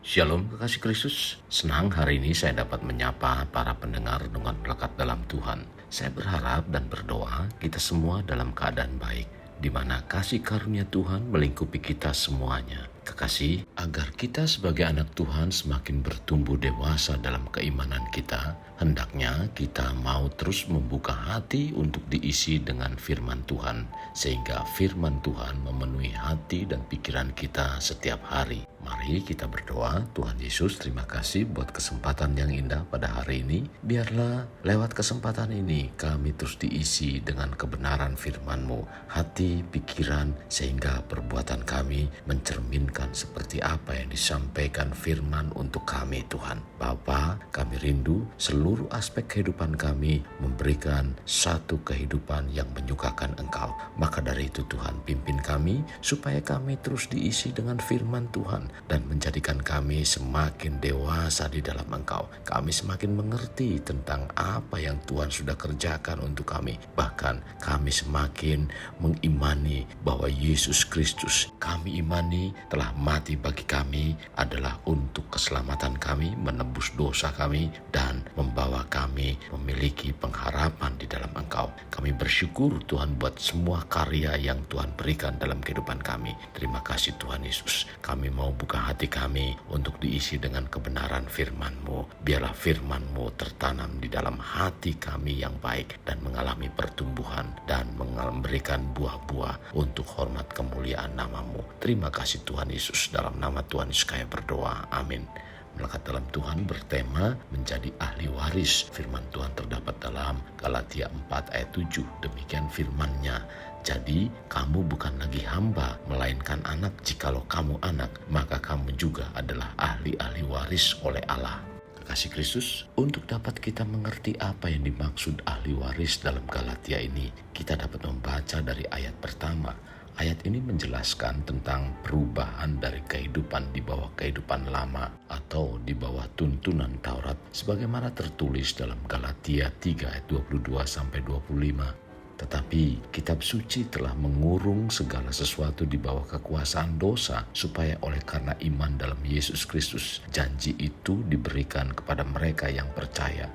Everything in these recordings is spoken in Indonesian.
Shalom kekasih Kristus, senang hari ini saya dapat menyapa para pendengar dengan melekat dalam Tuhan. Saya berharap dan berdoa kita semua dalam keadaan baik, di mana kasih karunia Tuhan melingkupi kita semuanya. Kekasih, agar kita sebagai anak Tuhan semakin bertumbuh dewasa dalam keimanan kita, hendaknya kita mau terus membuka hati untuk diisi dengan firman Tuhan, sehingga firman Tuhan memenuhi hati dan pikiran kita setiap hari. Mari kita berdoa. Tuhan Yesus, terima kasih buat kesempatan yang indah pada hari ini. Biarlah lewat kesempatan ini kami terus diisi dengan kebenaran firman-Mu, hati, pikiran, sehingga perbuatan kami mencerminkan seperti apa yang disampaikan firman untuk kami, Tuhan. Bapa, kami rindu seluruh aspek kehidupan kami memberikan satu kehidupan yang menyukakan Engkau. Maka dari itu Tuhan, pimpin kami supaya kami terus diisi dengan firman Tuhan dan menjadikan kami semakin dewasa di dalam Engkau. Kami semakin mengerti tentang apa yang Tuhan sudah kerjakan untuk kami. Bahkan kami semakin mengimani bahwa Yesus Kristus kami imani telah mati bagi kami adalah untuk keselamatan kami, menebus dosa kami, dan membawa kami memiliki pengharapan di dalam Engkau. Kami bersyukur Tuhan buat semua karya yang Tuhan berikan dalam kehidupan kami. Terima kasih Tuhan Yesus. Kami mau buka hati kami untuk diisi dengan kebenaran firman-Mu. Biarlah firman-Mu tertanam di dalam hati kami yang baik dan mengalami pertumbuhan dan memberikan buah-buah untuk hormat kemuliaan nama-Mu. Terima kasih Tuhan Yesus. Dalam nama Tuhan Yesus kami berdoa. Amin. Melekat dalam Tuhan bertema menjadi ahli waris. Firman Tuhan terdapat dalam Galatia 4 ayat 7. Demikian firman-Nya. Jadi kamu bukan lagi hamba, melainkan anak. Jikalau kamu anak, maka kamu juga adalah ahli-ahli waris oleh Allah. Kekasih Kristus, untuk dapat kita mengerti apa yang dimaksud ahli waris dalam Galatia ini, kita dapat membaca dari ayat pertama. Ayat ini menjelaskan tentang perubahan dari kehidupan di bawah kehidupan lama atau di bawah tuntunan Taurat sebagaimana tertulis dalam Galatia 3 ayat 22-25. Tetapi kitab suci telah mengurung segala sesuatu di bawah kekuasaan dosa supaya oleh karena iman dalam Yesus Kristus janji itu diberikan kepada mereka yang percaya.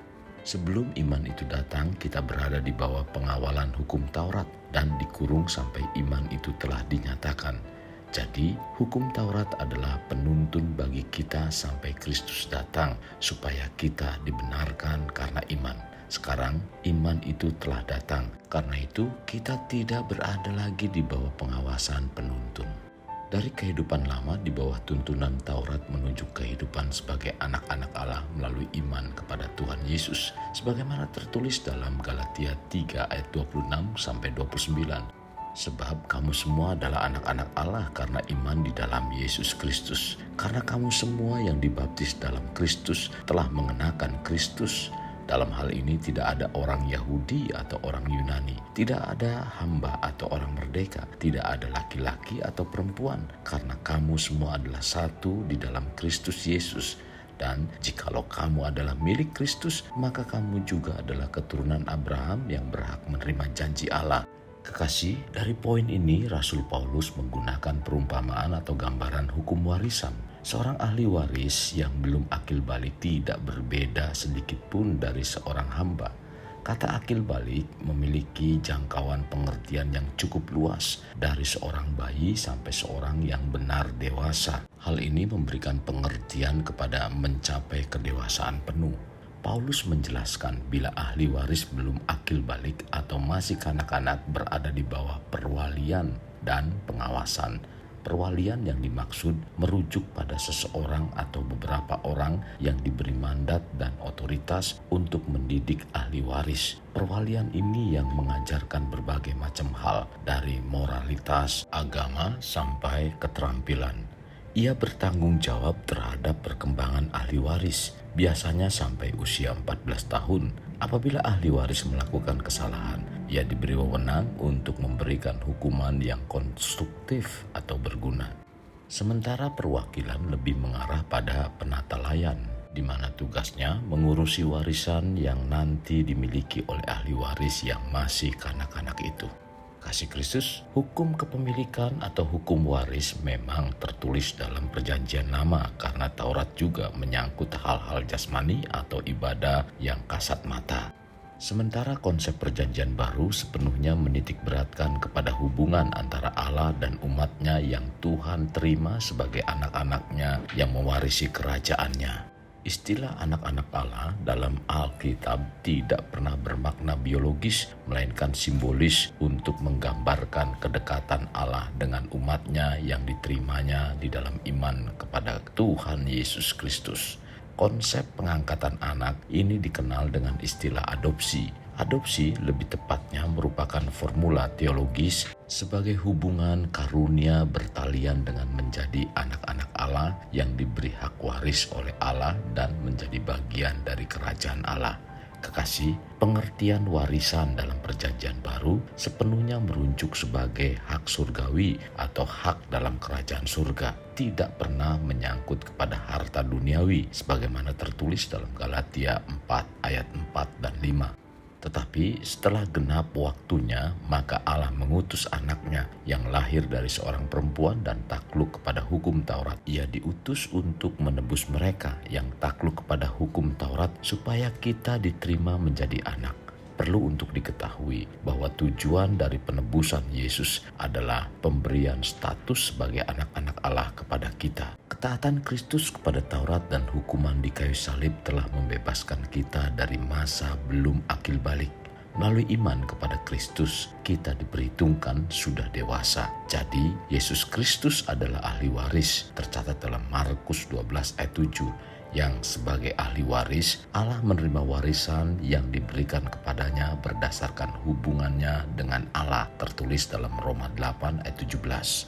Sebelum iman itu datang, kita berada di bawah pengawalan hukum Taurat dan dikurung sampai iman itu telah dinyatakan. Jadi, hukum Taurat adalah penuntun bagi kita sampai Kristus datang supaya kita dibenarkan karena iman. Sekarang, iman itu telah datang. Karena itu, kita tidak berada lagi di bawah pengawasan penuntun. Dari kehidupan lama di bawah tuntunan Taurat menuju kehidupan sebagai anak-anak Allah melalui iman kepada Tuhan Yesus, sebagaimana tertulis dalam Galatia 3 ayat 26-29. Sebab kamu semua adalah anak-anak Allah karena iman di dalam Yesus Kristus. Karena kamu semua yang dibaptis dalam Kristus telah mengenakan Kristus. Dalam hal ini tidak ada orang Yahudi atau orang Yunani, tidak ada hamba atau orang merdeka, tidak ada laki-laki atau perempuan, karena kamu semua adalah satu di dalam Kristus Yesus. Dan jikalau kamu adalah milik Kristus, maka kamu juga adalah keturunan Abraham yang berhak menerima janji Allah. Kekasih, dari poin ini Rasul Paulus menggunakan perumpamaan atau gambaran hukum warisan. Seorang ahli waris yang belum akil balik tidak berbeda sedikit pun dari seorang hamba. Kata akil balik memiliki jangkauan pengertian yang cukup luas, dari seorang bayi sampai seorang yang benar dewasa. Hal ini memberikan pengertian kepada mencapai kedewasaan penuh. Paulus menjelaskan bila ahli waris belum akil balik atau masih kanak-kanak berada di bawah perwalian dan pengawasan. Perwalian yang dimaksud merujuk pada seseorang atau beberapa orang yang diberi mandat dan otoritas untuk mendidik ahli waris. Perwalian ini yang mengajarkan berbagai macam hal, dari moralitas, agama, sampai keterampilan. Ia bertanggung jawab terhadap perkembangan ahli waris, biasanya sampai usia 14 tahun. Apabila ahli waris melakukan kesalahan, ia diberi wewenang untuk memberikan hukuman yang konstruktif atau berguna. Sementara perwakilan lebih mengarah pada penatalayan, di mana tugasnya mengurusi warisan yang nanti dimiliki oleh ahli waris yang masih kanak-kanak itu. Kekasih Kristus, hukum kepemilikan atau hukum waris memang tertulis dalam Perjanjian Lama karena Taurat juga menyangkut hal-hal jasmani atau ibadah yang kasat mata. Sementara konsep Perjanjian Baru sepenuhnya menitikberatkan kepada hubungan antara Allah dan umatnya yang Tuhan terima sebagai anak-anaknya yang mewarisi kerajaannya. Istilah anak-anak Allah dalam Alkitab tidak pernah bermakna biologis, melainkan simbolis untuk menggambarkan kedekatan Allah dengan umatnya yang diterimanya di dalam iman kepada Tuhan Yesus Kristus. Konsep pengangkatan anak ini dikenal dengan istilah adopsi. Adopsi lebih tepatnya merupakan formula teologis sebagai hubungan karunia bertalian dengan menjadi anak-anak Allah yang diberi hak waris oleh Allah dan menjadi bagian dari kerajaan Allah. Kekasih, pengertian warisan dalam Perjanjian Baru sepenuhnya merujuk sebagai hak surgawi atau hak dalam kerajaan surga, tidak pernah menyangkut kepada harta duniawi sebagaimana tertulis dalam Galatia 4 ayat 4 dan 5. Tetapi setelah genap waktunya, maka Allah mengutus anaknya yang lahir dari seorang perempuan dan takluk kepada hukum Taurat. Ia diutus untuk menebus mereka yang takluk kepada hukum Taurat supaya kita diterima menjadi anak. Perlu untuk diketahui bahwa tujuan dari penebusan Yesus adalah pemberian status sebagai anak-anak Allah kepada kita. Ketaatan Kristus kepada Taurat dan hukuman di kayu salib telah membebaskan kita dari masa belum akil balik. Melalui iman kepada Kristus, kita diperhitungkan sudah dewasa. Jadi, Yesus Kristus adalah ahli waris, tercatat dalam Markus 12 ayat 7. Yang sebagai ahli waris, Allah menerima warisan yang diberikan kepadanya berdasarkan hubungannya dengan Allah, tertulis dalam Roma 8 ayat 17.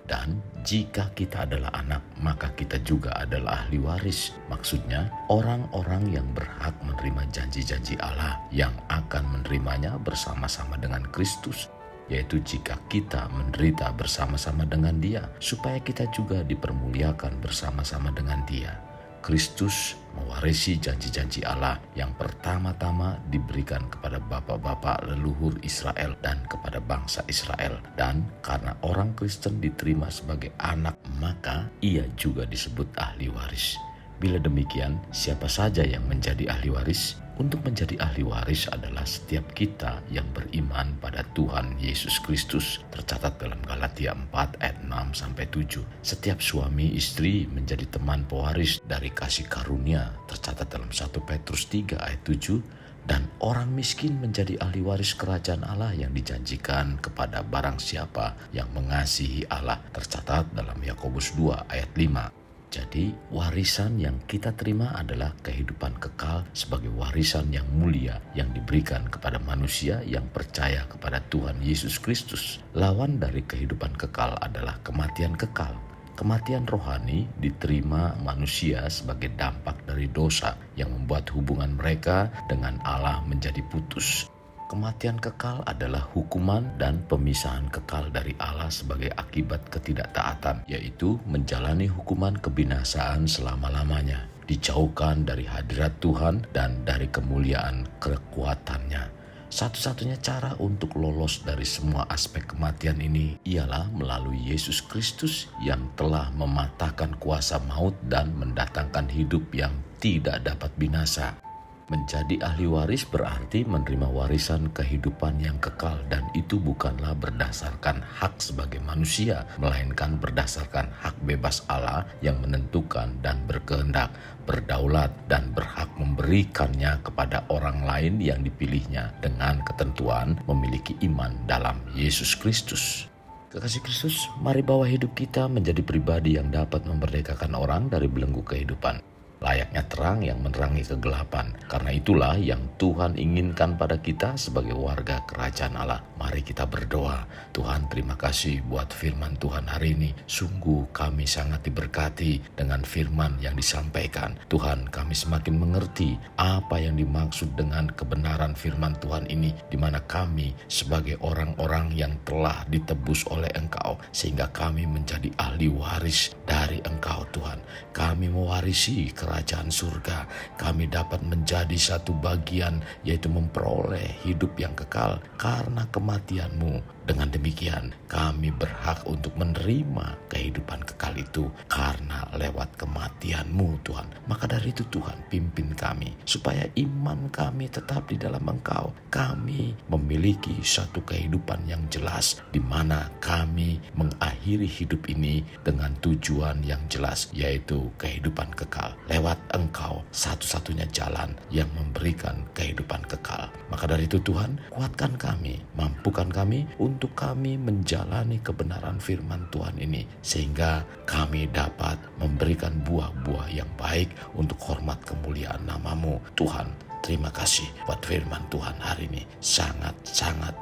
Dan jika kita adalah anak, maka kita juga adalah ahli waris. Maksudnya, orang-orang yang berhak menerima janji-janji Allah yang akan menerimanya bersama-sama dengan Kristus, yaitu jika kita menderita bersama-sama dengan Dia, supaya kita juga dipermuliakan bersama-sama dengan Dia. Kristus mewarisi janji-janji Allah yang pertama-tama diberikan kepada bapak-bapak leluhur Israel dan kepada bangsa Israel. Dan karena orang Kristen diterima sebagai anak, maka ia juga disebut ahli waris. Bila demikian, siapa saja yang menjadi ahli waris? Untuk menjadi ahli waris adalah setiap kita yang beriman pada Tuhan Yesus Kristus, tercatat dalam Galatia 4 ayat 6-7. Setiap suami istri menjadi teman pewaris dari kasih karunia, tercatat dalam 1 Petrus 3 ayat 7. Dan orang miskin menjadi ahli waris kerajaan Allah yang dijanjikan kepada barang siapa yang mengasihi Allah, tercatat dalam Yakobus 2 ayat 5. Jadi warisan yang kita terima adalah kehidupan kekal sebagai warisan yang mulia yang diberikan kepada manusia yang percaya kepada Tuhan Yesus Kristus. Lawan dari kehidupan kekal adalah kematian kekal. Kematian rohani diterima manusia sebagai dampak dari dosa yang membuat hubungan mereka dengan Allah menjadi putus. Kematian kekal adalah hukuman dan pemisahan kekal dari Allah sebagai akibat ketidaktaatan, yaitu menjalani hukuman kebinasaan selama-lamanya, dijauhkan dari hadirat Tuhan dan dari kemuliaan kekuatannya. Satu-satunya cara untuk lolos dari semua aspek kematian ini ialah melalui Yesus Kristus yang telah mematahkan kuasa maut dan mendatangkan hidup yang tidak dapat binasa. Menjadi ahli waris berarti menerima warisan kehidupan yang kekal, dan itu bukanlah berdasarkan hak sebagai manusia, melainkan berdasarkan hak bebas Allah yang menentukan dan berkehendak, berdaulat dan berhak memberikannya kepada orang lain yang dipilihnya dengan ketentuan memiliki iman dalam Yesus Kristus. Kekasih Kristus, mari bawa hidup kita menjadi pribadi yang dapat memerdekakan orang dari belenggu kehidupan. Layaknya terang yang menerangi kegelapan. Karena itulah yang Tuhan inginkan pada kita sebagai warga kerajaan Allah. Mari kita berdoa. Tuhan, terima kasih buat firman Tuhan hari ini. Sungguh kami sangat diberkati dengan firman yang disampaikan. Tuhan, kami semakin mengerti apa yang dimaksud dengan kebenaran firman Tuhan ini, di mana kami sebagai orang-orang yang telah ditebus oleh Engkau, sehingga kami menjadi ahli waris dari Engkau. Tuhan, kami mewarisi kerajaan surga. Kami dapat menjadi satu bagian, yaitu memperoleh hidup yang kekal karena kematian-Mu Dengan demikian, kami berhak untuk menerima kehidupan kekal itu karena lewat kematian-Mu, Tuhan. Maka dari itu Tuhan, pimpin kami supaya iman kami tetap di dalam Engkau. Kami memiliki satu kehidupan yang jelas di mana kami mengakhiri hidup ini dengan tujuan yang jelas, yaitu kehidupan kekal. Lewat Engkau, satu-satunya jalan yang memberikan kehidupan kekal. Maka dari itu Tuhan, kuatkan kami, mampukan kami untuk kami menjalani kebenaran firman Tuhan ini, sehingga kami dapat memberikan buah-buah yang baik untuk hormat kemuliaan nama-Mu. Tuhan, terima kasih buat firman Tuhan hari ini. Sangat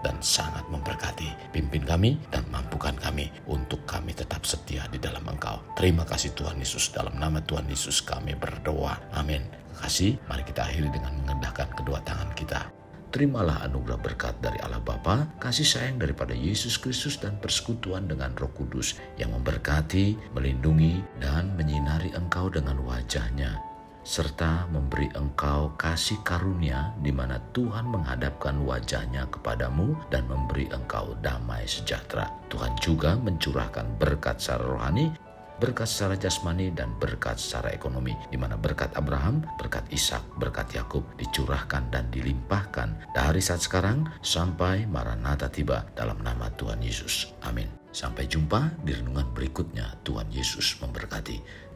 dan sangat memberkati. Pimpin kami dan mampukan kami untuk kami tetap setia di dalam Engkau. Terima kasih Tuhan Yesus. Dalam nama Tuhan Yesus kami berdoa. Amin. Terima kasih. Mari kita akhiri dengan mengendahkan kedua tangan kita. Terimalah anugerah berkat dari Allah Bapa, kasih sayang daripada Yesus Kristus, dan persekutuan dengan Roh Kudus yang memberkati, melindungi, dan menyinari engkau dengan wajah-Nya, serta memberi engkau kasih karunia di mana Tuhan menghadapkan wajah-Nya kepadamu dan memberi engkau damai sejahtera. Tuhan juga mencurahkan berkat secara rohani, berkat secara jasmani, dan berkat secara ekonomi, di mana berkat Abraham, berkat Ishak, berkat Yakub dicurahkan dan dilimpahkan dari saat sekarang sampai Maranatha tiba, dalam nama Tuhan Yesus. Amin. Sampai jumpa di renungan berikutnya. Tuhan Yesus memberkati.